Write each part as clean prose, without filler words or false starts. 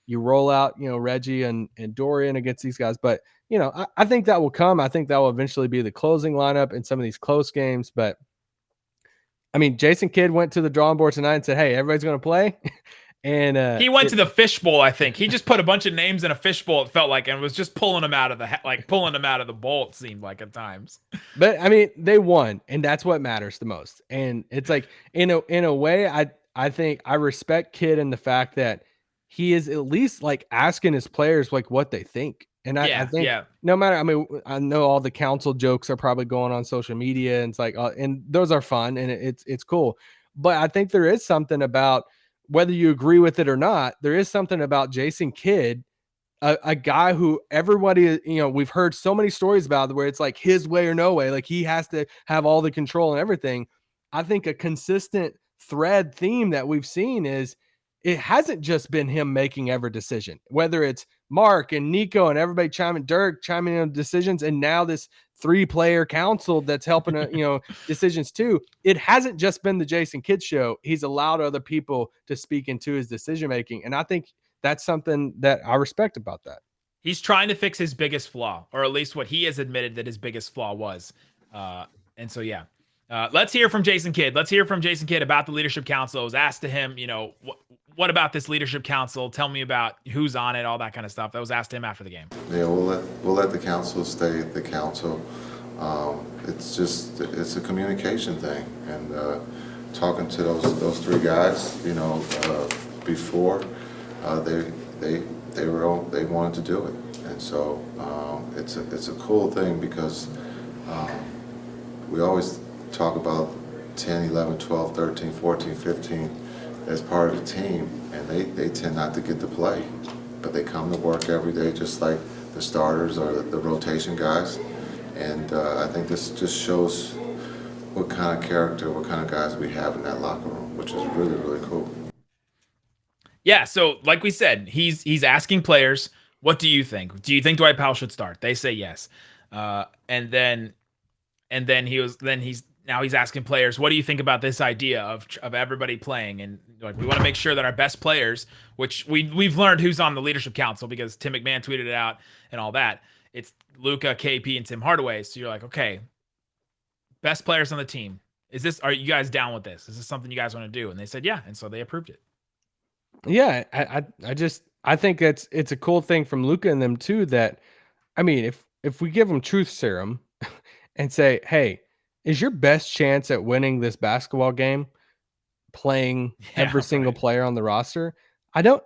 you roll out, Reggie and Dorian against these guys. But, I think that will come. I think that will eventually be the closing lineup in some of these close games. But, I mean, Jason Kidd went to the drawing board tonight and said, hey, everybody's going to play. And he went to the fishbowl. I think he just put a bunch of names in a fishbowl. It felt like, and was just pulling them out of the bowl. It seemed like at times. But I mean, they won, and that's what matters the most. And it's like in a way, I think I respect Kidd in the fact that he is at least like asking his players like what they think. And I think no matter, I mean, I know all the council jokes are probably going on social media, and it's like, and those are fun and it's cool. But I think there is something about, whether you agree with it or not, there is something about Jason Kidd, a guy who everybody, we've heard so many stories about where it's like his way or no way, like he has to have all the control and everything. I think a consistent theme that we've seen is it hasn't just been him making every decision, whether it's Mark and Nico and everybody Dirk chiming in on decisions, and now this 3-player council that's helping, decisions too. It hasn't just been the Jason Kidd show. He's allowed other people to speak into his decision-making. And I think that's something that I respect about that. He's trying to fix his biggest flaw, or at least what he has admitted that his biggest flaw was. And so, yeah. Let's hear from Jason Kidd. Let's hear from Jason Kidd about the Leadership Council. I was asked to him, what about this Leadership Council? Tell me about who's on it, all that kind of stuff. That was asked to him after the game. Yeah, we'll let the council stay the council. It's a communication thing, and talking to those 3 guys, before they wanted to do it, and so it's a cool thing because we always talk about 10, 11, 12, 13, 14, 15 as part of the team, and they tend not to get to play, but they come to work every day just like the starters or the rotation guys. And I think this just shows what kind of character, what kind of guys we have in that locker room, which is really, really cool. Yeah, so like we said, he's asking players, what do you think? Do you think Dwight Powell should start? They say yes. And then he's asking players, what do you think about this idea of everybody playing? And like, we want to make sure that our best players, which we've learned who's on the Leadership Council because Tim McMahon tweeted it out and all that. It's Luka, KP, and Tim Hardaway. So you're like, okay, best players on the team. Are you guys down with this? Is this something you guys want to do? And they said, yeah. And so they approved it. Yeah. I think it's a cool thing from Luka and them too, that, I mean, if we give them truth serum and say, hey, is your best chance at winning this basketball game playing every single player on the roster? I don't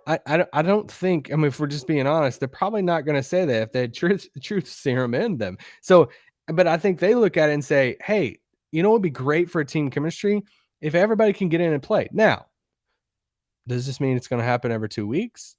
think, I mean, if we're just being honest, they're probably not going to say that if they had truth serum in them. So, but I think they look at it and say, hey, it would be great for team chemistry if everybody can get in and play. Now, does this mean it's going to happen every 2 weeks?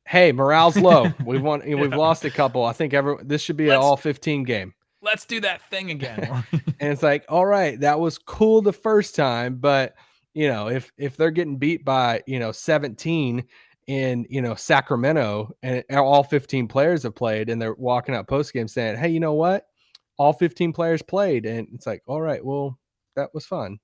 Hey, morale's low. We've lost a couple. I think this should be an all 15 game. Let's do that thing again. And it's like, all right, that was cool the first time, but if they're getting beat by 17 in Sacramento, and all 15 players have played, and they're walking out post game saying, hey, you know what? All 15 players played, and it's like, all right, well, that was fun.